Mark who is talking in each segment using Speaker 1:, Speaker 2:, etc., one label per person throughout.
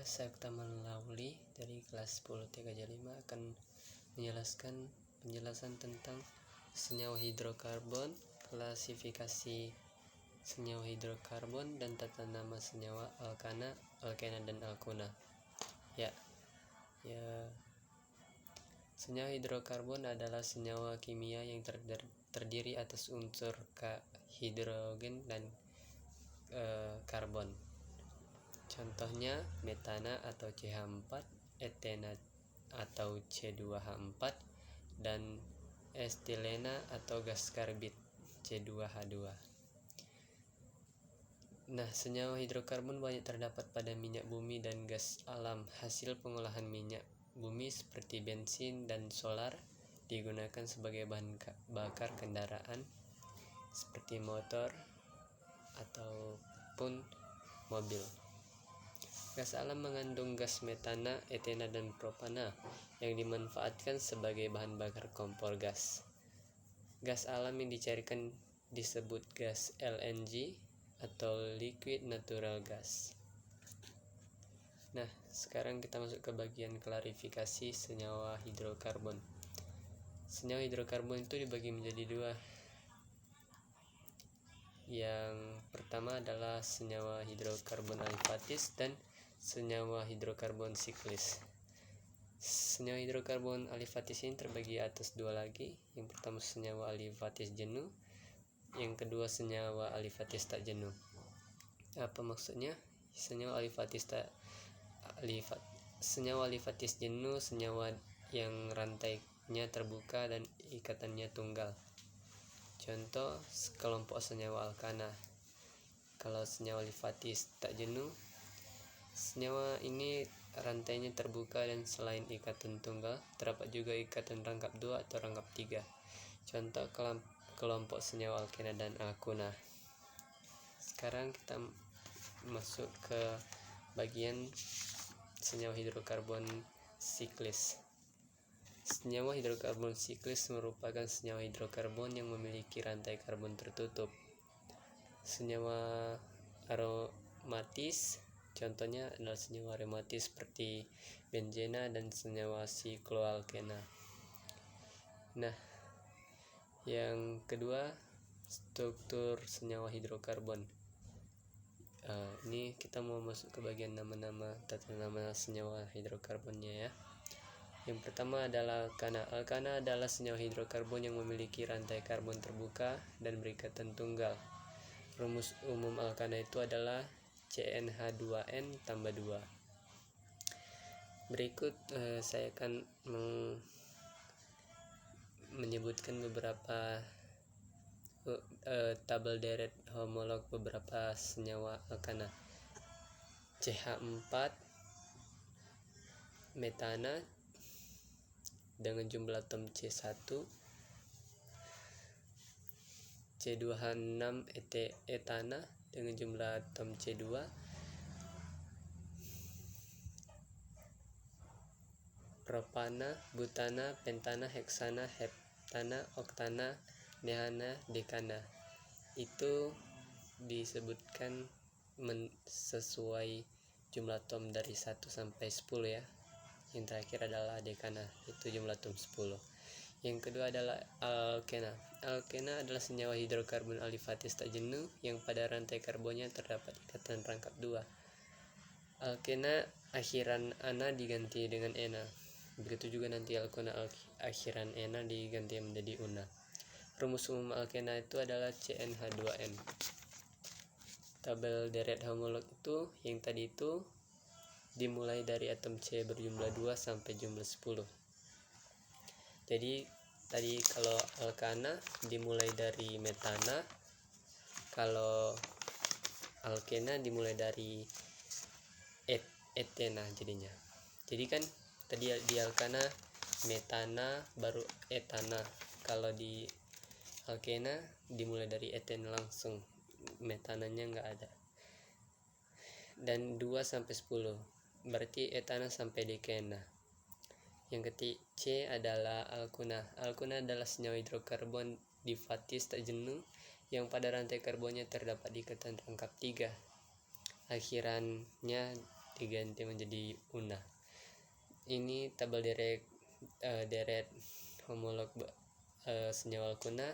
Speaker 1: Saya Aktamal Lauli dari kelas 10 3J5 akan penjelasan tentang senyawa hidrokarbon, klasifikasi senyawa hidrokarbon, dan tata nama senyawa alkana, alkena, dan alkuna. Senyawa hidrokarbon adalah senyawa kimia yang terdiri atas unsur hidrogen dan karbon. Contohnya metana atau CH4, etena atau C2H4, dan estilena atau gas karbit C2H2. Senyawa hidrokarbon banyak terdapat pada minyak bumi dan gas alam hasil pengolahan minyak bumi seperti bensin dan solar, digunakan sebagai bahan bakar kendaraan seperti motor ataupun mobil. Gas alam mengandung gas metana, etena, dan propana yang dimanfaatkan sebagai bahan bakar kompor gas. Gas alam yang dicarikan disebut gas LNG atau liquid natural gas. Sekarang kita masuk ke bagian klarifikasi senyawa hidrokarbon. Senyawa hidrokarbon itu dibagi menjadi dua. Yang pertama adalah senyawa hidrokarbon alifatis dan senyawa hidrokarbon siklis. Senyawa hidrokarbon alifatis ini terbagi atas dua lagi. Yang pertama senyawa alifatis jenuh, yang kedua senyawa alifatis tak jenuh. Apa maksudnya? Senyawa alifatis jenuh senyawa yang rantainya terbuka dan ikatannya tunggal. Contoh kelompok senyawa alkana. Kalau senyawa alifatis tak jenuh, senyawa ini rantainya terbuka dan selain ikatan tunggal terdapat juga ikatan rangkap 2 atau rangkap 3. Contoh kelompok senyawa alkena dan alkuna. Sekarang kita masuk ke bagian senyawa hidrokarbon siklis. Senyawa hidrokarbon siklis merupakan senyawa hidrokarbon yang memiliki rantai karbon tertutup. Senyawa aromatis contohnya adalah senyawa aromatis seperti benzena dan senyawa sikloalkena. Yang kedua, struktur senyawa hidrokarbon. Ini kita mau masuk ke bagian tata nama senyawa hidrokarbonnya ya. Yang pertama adalah alkana. Alkana adalah senyawa hidrokarbon yang memiliki rantai karbon terbuka dan berikatan tunggal. Rumus umum alkana itu adalah CnH2n tambah 2. Berikut saya akan menyebutkan beberapa tabel deret homolog beberapa senyawa alkana. CH4 metana dengan jumlah atom C1, C2H6 etana dengan jumlah atom C2, propana, butana, pentana, heksana, heptana, oktana, nehana, dekana. Itu disebutkan sesuai jumlah atom dari 1 sampai 10 ya. Yang terakhir adalah dekana, itu jumlah atom 10. Yang kedua adalah alkena. Alkena adalah senyawa hidrokarbon alifatis tak jenuh yang pada rantai karbonnya terdapat ikatan rangkap 2. Alkena akhiran ana diganti dengan ena. Begitu juga nanti alkena akhiran ena diganti menjadi una. Rumus umum alkena itu adalah CnH2n. Tabel deret homolog itu yang tadi itu dimulai dari atom C berjumlah 2 sampai jumlah 10. Jadi tadi kalau alkana dimulai dari metana, kalau alkena dimulai dari etena jadinya. Jadi kan tadi di alkana metana baru etana, kalau di alkena dimulai dari eten langsung, metananya enggak ada. Dan 2 sampai 10 berarti etana sampai dekana. Yang ketiga C adalah alkuna. Alkuna adalah senyawa hidrokarbon difatis tak jenuh yang pada rantai karbonnya terdapat ikatan rangkap 3. Akhirannya diganti menjadi una. Ini tabel deret homolog senyawa alkuna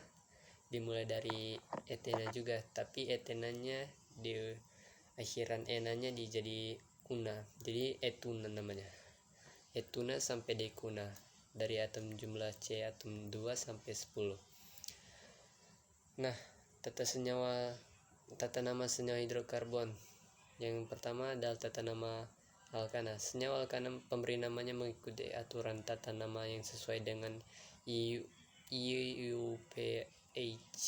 Speaker 1: dimulai dari etena juga, tapi etenanya di akhiran enanya jadi una, jadi etuna namanya. Etuna sampai dekuna dari atom jumlah C atom 2 sampai 10. Nah, tata nama senyawa hidrokarbon. Yang pertama adalah tata nama alkana. Senyawa alkana pemberi namanya mengikuti aturan tata nama yang sesuai dengan IUPAC,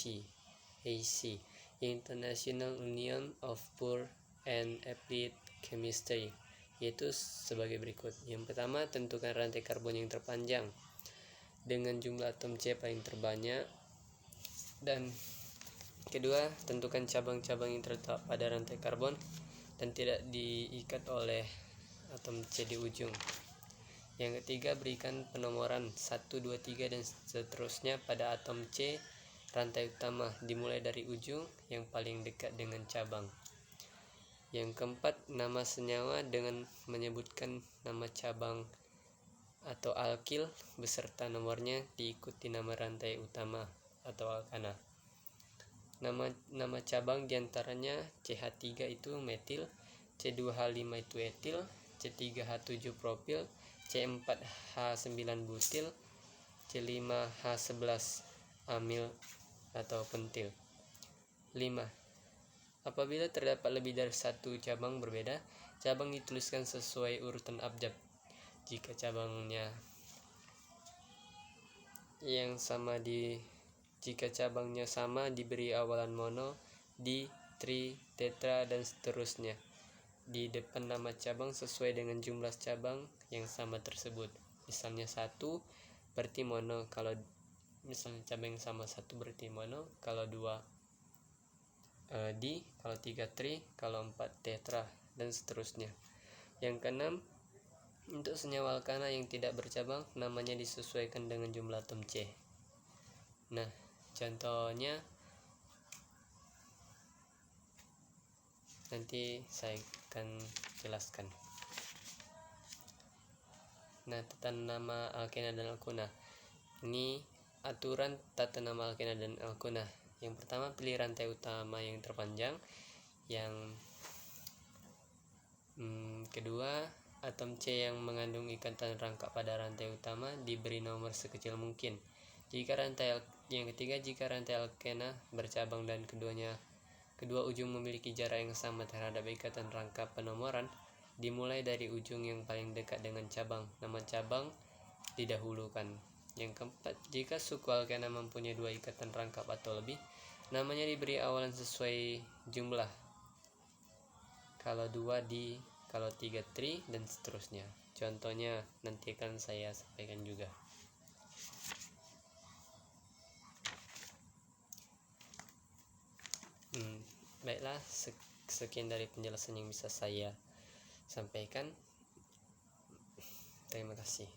Speaker 1: International Union of Pure and Applied Chemistry, yaitu sebagai berikut. Yang pertama, tentukan rantai karbon yang terpanjang dengan jumlah atom C paling terbanyak, dan kedua, tentukan cabang-cabang yang terletak pada rantai karbon dan tidak diikat oleh atom C di ujung. Yang ketiga, berikan penomoran 1, 2, 3 dan seterusnya pada atom C rantai utama dimulai dari ujung yang paling dekat dengan cabang. Yang keempat, nama senyawa dengan menyebutkan nama cabang atau alkil beserta nomornya diikuti nama rantai utama atau alkana. Nama cabang diantaranya CH3 itu metil, C2H5 itu etil, C3H7 propil, C4H9 butil, C5H11 amil atau pentil. 5. Apabila terdapat lebih dari satu cabang berbeda, cabang dituliskan sesuai urutan abjad. Jika cabangnya sama diberi awalan mono, di, tri, tetra dan seterusnya di depan nama cabang sesuai dengan jumlah cabang yang sama tersebut. Misalnya 1 berarti mono, kalau misalnya cabang yang sama 1 berarti mono, kalau 2 di, kalau 3 tri, kalau 4 tetra dan seterusnya. Yang keenam, untuk senyawa alkana yang tidak bercabang namanya disesuaikan dengan jumlah atom C. Nah, contohnya nanti saya akan jelaskan. Nah, tata nama alkena dan alkuna. Ini aturan tata nama alkena dan alkuna. Yang pertama, pilih rantai utama yang terpanjang. Yang kedua, atom C yang mengandung ikatan rangkap pada rantai utama diberi nomor sekecil mungkin. Yang ketiga, jika rantai alkena bercabang dan kedua ujung memiliki jarak yang sama terhadap ikatan rangkap penomoran, dimulai dari ujung yang paling dekat dengan cabang, nama cabang didahulukan. Yang keempat, jika suku alkena mempunyai 2 ikatan rangkap atau lebih, namanya diberi awalan sesuai jumlah. Kalau 2 di, kalau 3 tri dan seterusnya. Contohnya nanti akan saya sampaikan juga. Baiklah, sekian dari penjelasan yang bisa saya sampaikan. Terima kasih.